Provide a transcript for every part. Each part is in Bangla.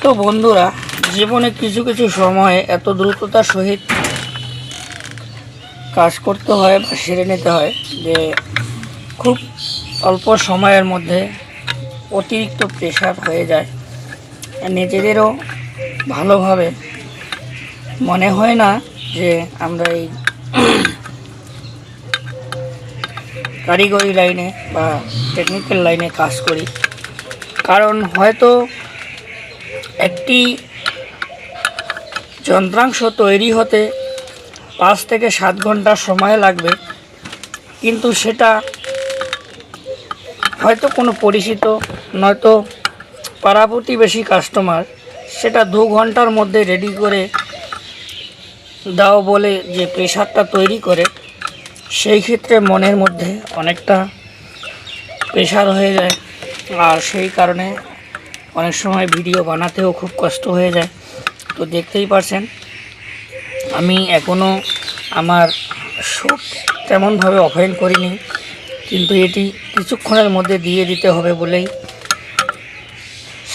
তো বন্ধুরা, জীবনে কিছু কিছু সময়ে এত দ্রুততার সহিত কাজ করতে হয় বা সেরে নিতে হয় যে খুব অল্প সময়ের মধ্যে অতিরিক্ত প্রেশার হয়ে যায়। নিজেদেরও ভালোভাবে মনে হয় না যে আমরা এই কারিগরি লাইনে বা টেকনিক্যাল লাইনে কাজ করি। কারণ হয়তো একটি যন্ত্রাংশ তৈরি হতে 5 থেকে 7 ঘন্টা সময় লাগবে, কিন্তু সেটা হয়তো কোনো পরিচিত নয়তো পাড়া প্রতিবেশী কাস্টমার সেটা 2 ঘন্টার মধ্যে রেডি করে দাও বলে যে প্রেশারটা তৈরি করে, সেই ক্ষেত্রে মনের মধ্যে অনেকটা প্রেশার হয়ে যায়। আর সেই কারণে অনেক সময় ভিডিও বানাতেও খুব কষ্ট হয়ে যায়। তো দেখতেই পারছেন আমি এখনও আমার শোক তেমনভাবে ওপেন করিনি, কিন্তু এটি কিছুক্ষণের মধ্যে দিয়ে দিতে হবে বলেই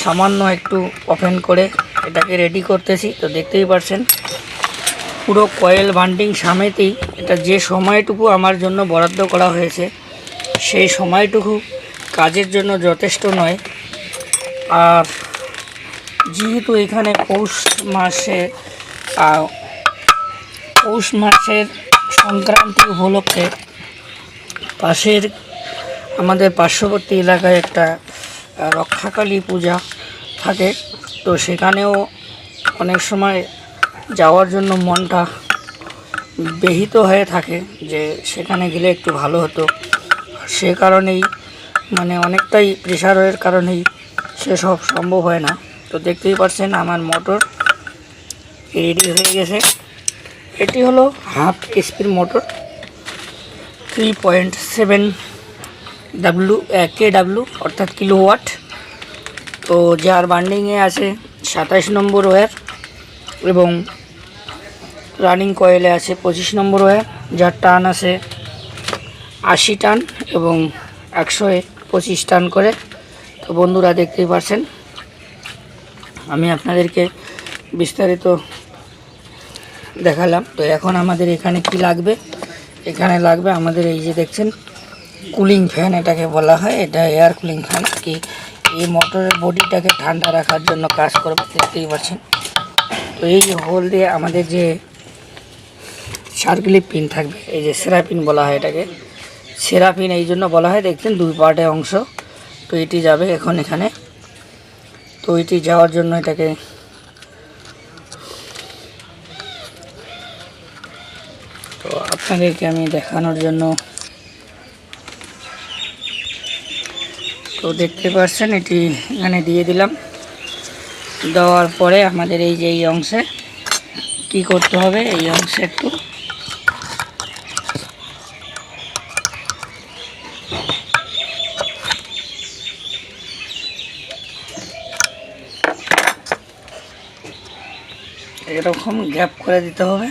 সামান্য একটু ওপেন করে এটাকে রেডি করতেছি। তো দেখতেই পারছেন পুরো কয়েল বান্ডিং সমেতেই এটা যে সময়টুকু আমার জন্য বরাদ্দ করা হয়েছে সেই সময়টুকু কাজের জন্য যথেষ্ট নয়। আর যেহেতু এখানে পৌষ মাসের সংক্রান্তি উপলক্ষে আমাদের পার্শ্ববর্তী এলাকায় একটা রক্ষাকালী পূজা থাকে, তো সেখানেও অনেক সময় যাওয়ার জন্য মনটা ব্যথিত হয়ে থাকে যে সেখানে গেলে একটু ভালো হতো। সে কারণেই অনেকটাই প্রেশারের কারণেই সেসব সম্ভব হয় না। তো দেখতেই পাচ্ছেন আমার মোটর রেডি হয়ে গেছে। এটি হলো হাফ এইচপির মোটর, 3.7 কেডাব্লিউ অর্থাৎ কিলোওয়াট। তো যার বান্ডিংয়ে আছে 27 নম্বর ওয়্যার এবং রানিং কয়েলে আছে 25 নম্বর ওয়্যার, যার টান আছে 80 টান এবং 125 টান করে। তো বন্ধুরা দেখতেই পাচ্ছেন আমি আপনাদেরকে বিস্তারিত দেখালাম। তো এখন আমাদের এখানে কি লাগবে, এখানে লাগবে আমাদের এই যে দেখছেন কুলিং ফ্যান, এটাকে বলা হয়, এটা এয়ার কুলিং ফ্যান কি এই মোটরের বডিটাকে ঠান্ডা রাখার জন্য কাজ করবে। দেখতেই পাচ্ছেন তো এই হোল দিয়ে আমাদের যে সার্কেলিক পিন থাকবে, এই যে সেরাপিন বলা হয় এটাকে, সেরাপিন এই জন্য বলা হয়, দেখছেন 2 পার্টে অংশ। তো এটি যাবে এখন এখানে। তো এটি যাওয়ার জন্য এটাকে তো আপনাদেরকে আমি দেখানোর জন্য তো দেখতে পাচ্ছেন এটি এখানে দিয়ে দিলাম। দেওয়ার পরে আমাদের এই যে এই অংশে কি করতে হবে, এই অংশে একটু এরকম গ্যাপ করে দিতে হবে।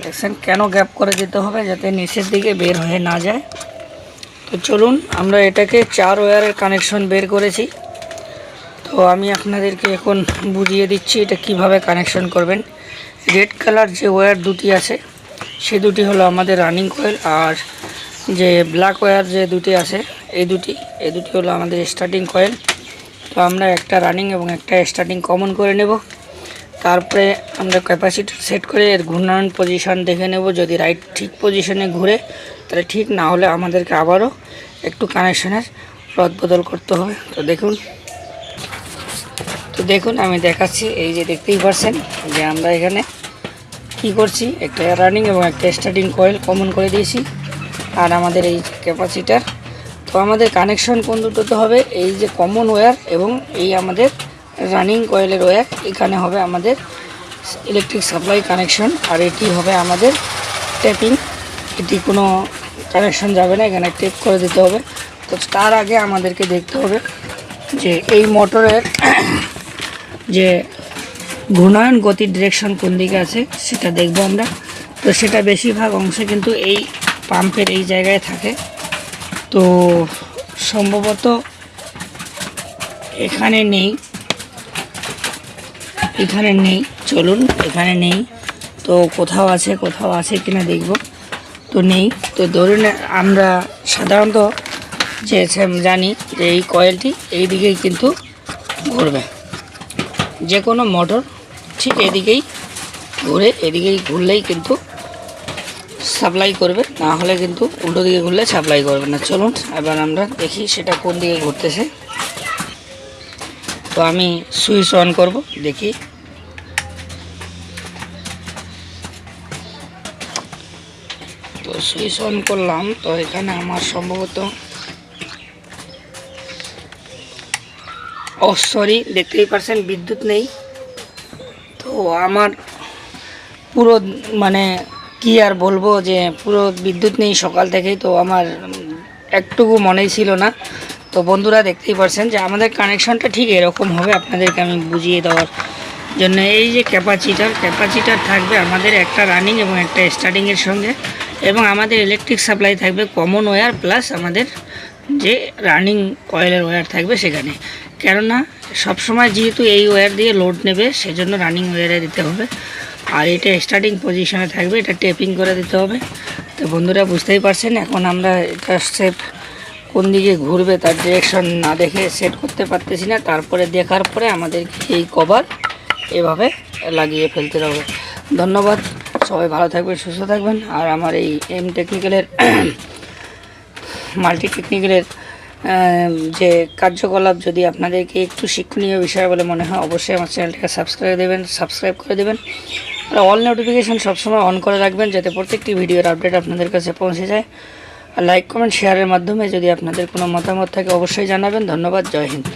দেখছেন কেন গ্যাপ করে দিতে হবে, যাতে নিচের দিকে বের হয়ে না যায়। তো চলুন আমরা এটাকে 4 ওয়্যারের কানেকশন বের করেছি। তো আমি আপনাদেরকে এখন বুঝিয়ে দিচ্ছি এটা কিভাবে কানেকশন করবেন। রেড কালার যে ওয়্যার দুটি আছে সে দুটি হলো আমাদের রানিং কয়েল, আর যে ব্ল্যাক ওয়্যার যে দুটি আছে এই দুটি হলো আমাদের স্টার্টিং কয়েল। তো আমরা একটা রানিং এবং একটা স্টার্টিং কমন করে নেব। তারপরে আমরা ক্যাপাসিটি সেট করে এর ঘূর্ণায়ন পজিশন দেখে নেব। যদি ঠিক পজিশনে ঘুরে তাহলে ঠিক, না হলে আমাদেরকে আবারও একটু কানেকশনের রদ বদল করতে হবে। তো দেখুন আমি দেখাচ্ছি। এই যে দেখতেই পাচ্ছেন যে আমরা এখানে কি করছি, একটা রানিং এবং একটা স্টার্টিং কয়েল কমন করে দিয়েছি, আর আমাদের এই ক্যাপাসিটার। তো আমাদের কানেকশন কোন দুটোতে হবে, এই যে কমন ওয়্যার এবং এই আমাদের রানিং কয়েলের ওয়্যার, এখানে হবে আমাদের ইলেকট্রিক সাপ্লাই কানেকশন, আর এটি হবে আমাদের টেপিং। এটি কোনো কানেকশন যাবে না, এখানে টেপ করে দিতে হবে। তো তার আগে আমাদেরকে দেখতে হবে যে এই মোটরের যে ঘূর্ণায়ন গতির ডিরেকশন কোন দিকে আছে সেটা দেখব আমরা। তো সেটা বেশিরভাগ অংশে কিন্তু এই পাম্পের এই জায়গায় থাকে। তো সম্ভবত এখানে নেই, এখানে নেই, চলুন এখানে নেই, তো কোথাও আছে কিনা দেখব। তো নেই, তো ধরুন আমরা সাধারণত যে জানি যে এই কয়েলটি এই দিকেই কিন্তু ঘুরবে, যে কোনো মোটর ঠিক এদিকেই ঘুরে, এদিকেই ঘুরলেই কিন্তু সাপ্লাই করবে, না হলে কিন্তু উল্টো দিকে ঘুরলে সাপ্লাই করবে না। চলুন এবার আমরা দেখি সেটা কোন দিকে ঘুরতেছে। তো আমি সুইচ অন করব, দেখি। তো সুইচ অন করলাম, তো এখানে আমার সম্ভবত সরি, দেখতেই পারছেন বিদ্যুৎ নেই। তো আমার পুরো মানে কি আর বলবো, যে পুরো বিদ্যুৎ নেই সকাল থেকেই, তো আমার একটুকু মনেই ছিল না। তো বন্ধুরা দেখতেই পারছেন যে আমাদের কানেকশনটা ঠিক এরকম হবে, আপনাদেরকে আমি বুঝিয়ে দেওয়ার জন্য। এই যে ক্যাপাসিটার থাকবে আমাদের একটা রানিং এবং একটা স্টার্টিংয়ের সঙ্গে, এবং আমাদের ইলেকট্রিক সাপ্লাই থাকবে কমন ওয়্যার প্লাস আমাদের যে রানিং কয়েলের ওয়্যার থাকবে সেখানে। কেননা সবসময় যেহেতু এই ওয়্যার দিয়ে লোড নেবে, সেজন্য রানিং ওয়্যারে দিতে হবে। আর এটা স্টার্টিং পজিশনে থাকবে, এটা টেপিং করে দিতে হবে। তো বন্ধুরা বুঝতেই পারছেন, এখন আমরা এটা সেট কোন দিকে ঘুরবে তার ডিরেকশন না দেখে সেট করতে পারতেছি না। তারপরে দেখার পরে আমাদের এই কভার এভাবে লাগিয়ে ফেলতে হবে। ধন্যবাদ, সবাই ভালো থাকবেন, সুস্থ থাকবেন। আর আমার এই এম টেকনিক্যালের মাল্টি টেকনিক্যালের যে কার্যকলাপ যদি আপনাদেরকে একটু শিক্ষণীয় বিষয় বলে মনে হয়, অবশ্যই আমার চ্যানেলটাকে সাবস্ক্রাইব করে দেবেন। আর অল নোটিফিকেশান সবসময় অন করে রাখবেন, যাতে প্রত্যেকটি ভিডিওর আপডেট আপনাদের কাছে পৌঁছে যায়। আর লাইক কমেন্ট শেয়ারের মাধ্যমে যদি আপনাদের কোনো মতামত থাকে অবশ্যই জানাবেন। ধন্যবাদ, জয় হিন্দ।